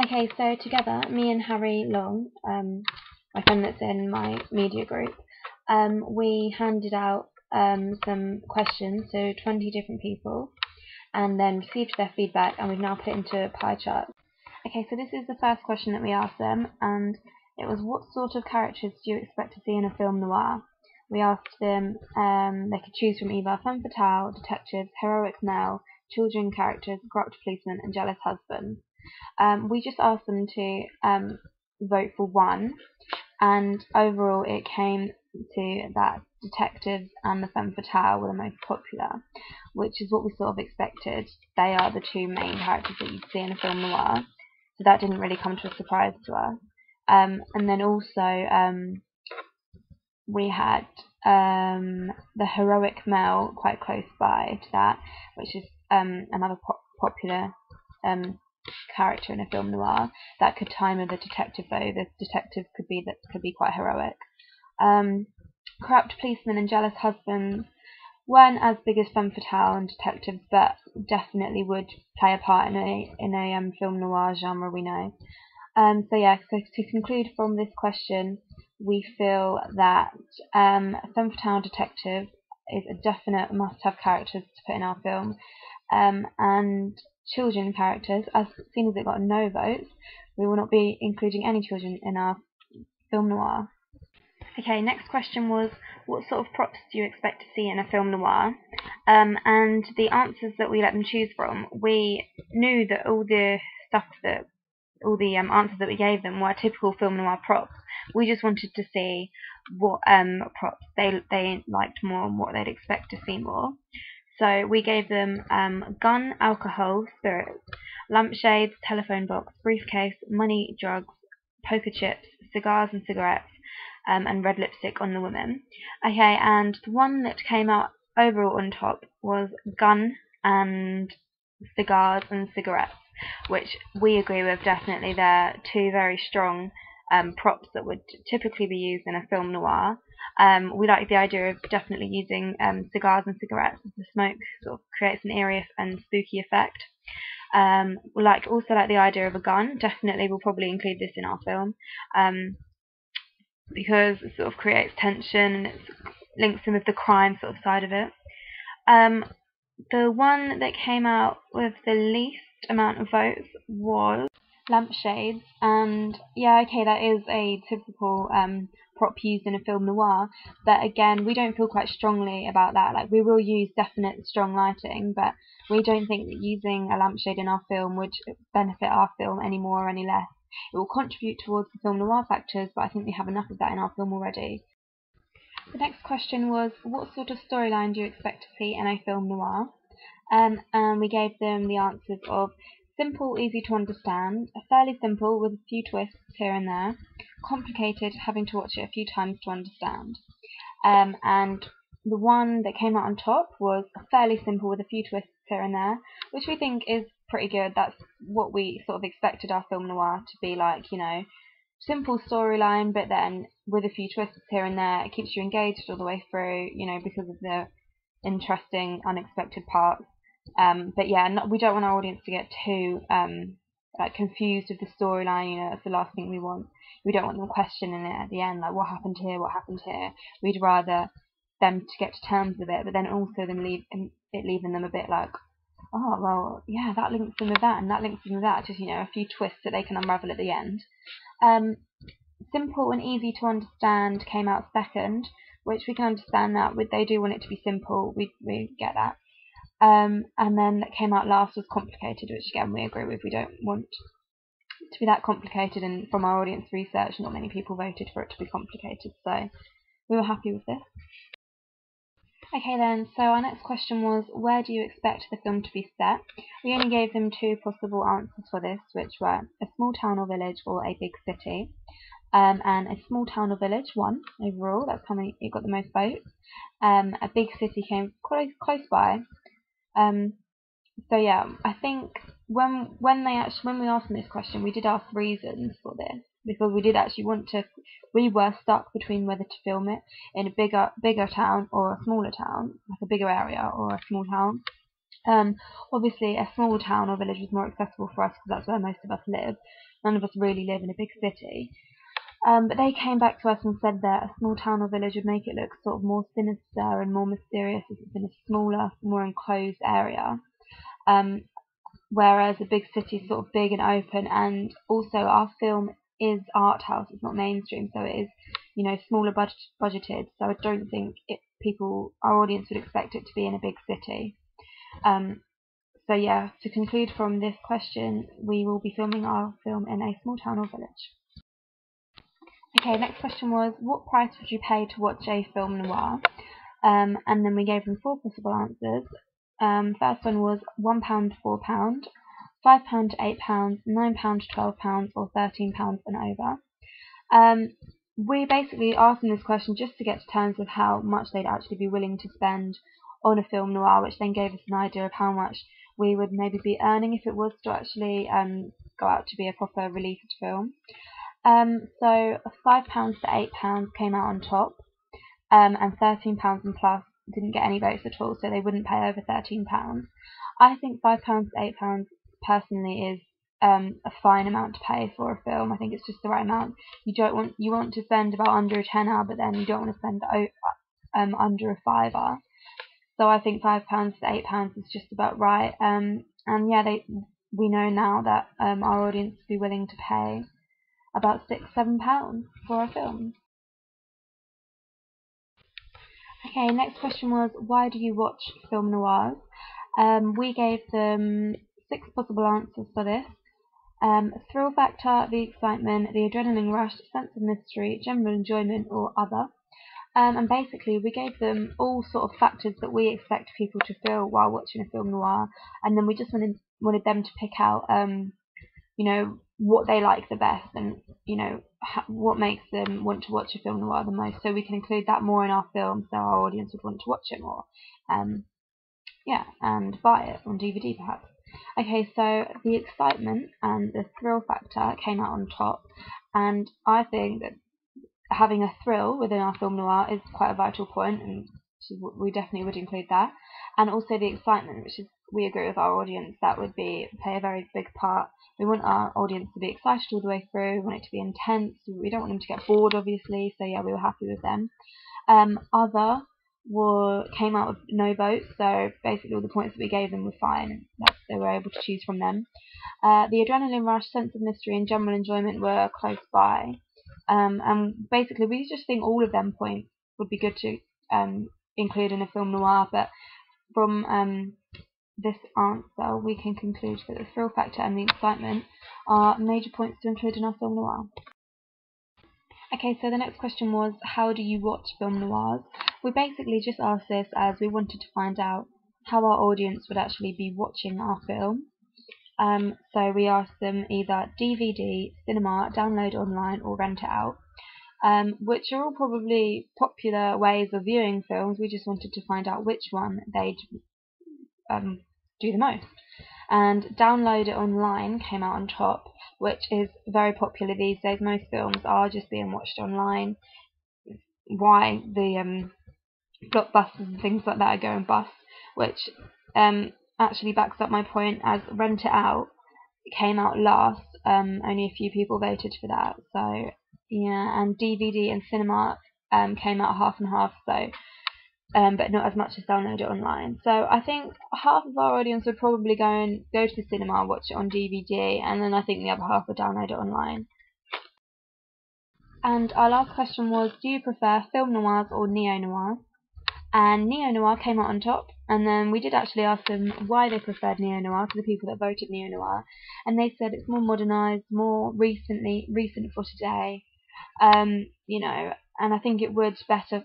Okay, so together, me and Harry Long, my friend that's in my media group, we handed out some questions to 20 different people and then received their feedback, and we've now put it into a pie chart. Okay, so this is the first question that we asked them, and it was, what sort of characters do you expect to see in a film noir? We asked them they could choose from either femme fatale, detectives, heroic male, children characters, corrupt policemen, and jealous husbands. We just asked them to vote for one, and overall it came to that detectives and the femme fatale were the most popular, which is what we sort of expected. They are the two main characters that you'd see in a film noir, so that didn't really come to a surprise to us. And then also we had the heroic male quite close by to that, which is another popular character in a film noir that could time with the detective, though the detective could be quite heroic. Corrupt policemen and jealous husbands weren't as big as femme fatale and detectives, but definitely would play a part in a film noir genre, we know. So to conclude from this question, we feel that femme fatale detective is a definite must-have characters to put in our film, and children characters, as soon as it got no votes, we will not be including any children in our film noir. Okay, next question was, what sort of props do you expect to see in a film noir? And the answers that we let them choose from, we knew that all the answers that we gave them were typical film noir props. We just wanted to see what props they liked more and what they'd expect to see more. So we gave them gun, alcohol, spirits, lampshades, telephone box, briefcase, money, drugs, poker chips, cigars and cigarettes, and red lipstick on the women. Okay, and the one that came out overall on top was gun and cigars and cigarettes, which we agree with definitely. They're two very strong props that would typically be used in a film noir. We like the idea of definitely using cigars and cigarettes, as the smoke sort of creates an eerie and spooky effect. We also like the idea of a gun. Definitely, we'll probably include this in our film because it sort of creates tension and it links in with the crime sort of side of it. The one that came out with the least amount of votes was lampshades, and yeah, okay, that is a typical prop used in a film noir, but again, we don't feel quite strongly about that. Like, we will use definite strong lighting, but we don't think that using a lampshade in our film would benefit our film any more or any less. It will contribute towards the film noir factors, but I think we have enough of that in our film already. The next question was, what sort of storyline do you expect to see in a film noir? And we gave them the answers of simple, easy to understand, fairly simple with a few twists here and there, complicated, having to watch it a few times to understand. And the one that came out on top was fairly simple with a few twists here and there, which we think is pretty good. That's what we sort of expected our film noir to be like, you know, simple storyline, but then with a few twists here and there, it keeps you engaged all the way through, you know, because of the interesting, unexpected parts. But yeah, we don't want our audience to get too confused with the storyline. You know, that's the last thing we want. We don't want them questioning it at the end, like what happened here, what happened here. We'd rather them to get to terms with it, but then also them leaving them a bit like, oh well, yeah, that links in with that, and that links in with that. Just, you know, a few twists that they can unravel at the end. Simple and easy to understand came out second, which we can understand that. They do want it to be simple. We get that. And then that came out last was complicated, which again we agree with. We don't want it to be that complicated, and from our audience research, not many people voted for it to be complicated, so we were happy with this. Okay then, so our next question was, where do you expect the film to be set? We only gave them two possible answers for this, which were a small town or village or a big city. And a small town or village won overall. That's how it got the most votes. A big city came close by. So yeah, I think when we asked them this question, we did ask reasons for this, because we did actually we were stuck between whether to film it in a bigger town or a smaller town, like a bigger area or a small town. Obviously, a small town or village was more accessible for us because that's where most of us live. None of us really live in a big city. But they came back to us and said that a small town or village would make it look sort of more sinister and more mysterious if it's in a smaller, more enclosed area. Whereas a big city is sort of big and open, and also our film is art house, it's not mainstream, so it is, you know, smaller budgeted. So I don't think our audience would expect it to be in a big city. So yeah, to conclude from this question, we will be filming our film in a small town or village. Okay, next question was, what price would you pay to watch a film noir? And then we gave them 4 possible answers. First one was £1 to £4, £5 to £8, £9 to £12, or £13 and over. We basically asked them this question just to get to terms with how much they'd actually be willing to spend on a film noir, which then gave us an idea of how much we would maybe be earning if it was to actually go out to be a proper released film. So £5 to £8 came out on top, and £13 and plus didn't get any votes at all, so they wouldn't pay over £13. I think £5 to £8 personally is a fine amount to pay for a film. I think it's just the right amount. You want to spend about under a tenner, but then you don't want to spend under a fiver. So I think £5 to £8 is just about right. And yeah, we know now that our audience would be willing to pay about £6-7 for a film. Okay, next question was, why do you watch film noirs? We gave them 6 possible answers for this. Thrill factor, the excitement, the adrenaline rush, sense of mystery, general enjoyment, or other. And basically, we gave them all sort of factors that we expect people to feel while watching a film noir, and then we just wanted them to pick out, you know, what they like the best, and you know what makes them want to watch a film noir the most, so we can include that more in our film, so our audience would want to watch it more. Yeah, and buy it on DVD perhaps. Okay, so the excitement and the thrill factor came out on top, and I think that having a thrill within our film noir is quite a vital point, and we definitely would include that. And also the excitement, which is, we agree with our audience, that would play a very big part. We want our audience to be excited all the way through, we want it to be intense, we don't want them to get bored obviously, so yeah, we were happy with them. Other came out with no votes, so basically all the points that we gave them were fine, and they were able to choose from them. The adrenaline rush, sense of mystery, and general enjoyment were close by. And basically we just think all of them points would be good to include in a film noir, but from this answer we can conclude that the thrill factor and the excitement are major points to include in our film noir. Okay, so the next question was, how do you watch film noirs? We basically just asked this as we wanted to find out how our audience would actually be watching our film. So we asked them either DVD, cinema, download online, or rent it out, which are all probably popular ways of viewing films. We just wanted to find out which one they'd do the most. And download it online came out on top, which is very popular these days. Most films are just being watched online. Why the blockbusters and things like that are going bust, which actually backs up my point, as Rent It Out came out last. Only a few people voted for that, so yeah. And DVD and cinema came out half and half, so but not as much as download it online. So I think half of our audience would probably go to the cinema, watch it on DVD, and then I think the other half would download it online. And our last question was, do you prefer film noirs or neo-noirs? And neo-noir came out on top, and then we did actually ask them why they preferred neo-noir, to the people that voted neo-noir, and they said it's more modernised, more recent for today, you know, and I think it would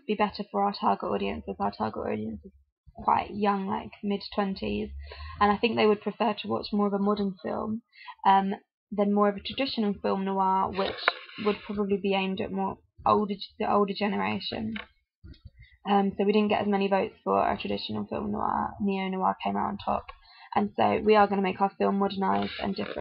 be better for our target audience, as our target audience is quite young, like mid-20s, and I think they would prefer to watch more of a modern film than more of a traditional film noir, which would probably be aimed at the older generation. So we didn't get as many votes for our traditional film noir. Neo-noir came out on top, and so we are going to make our film modernised and different.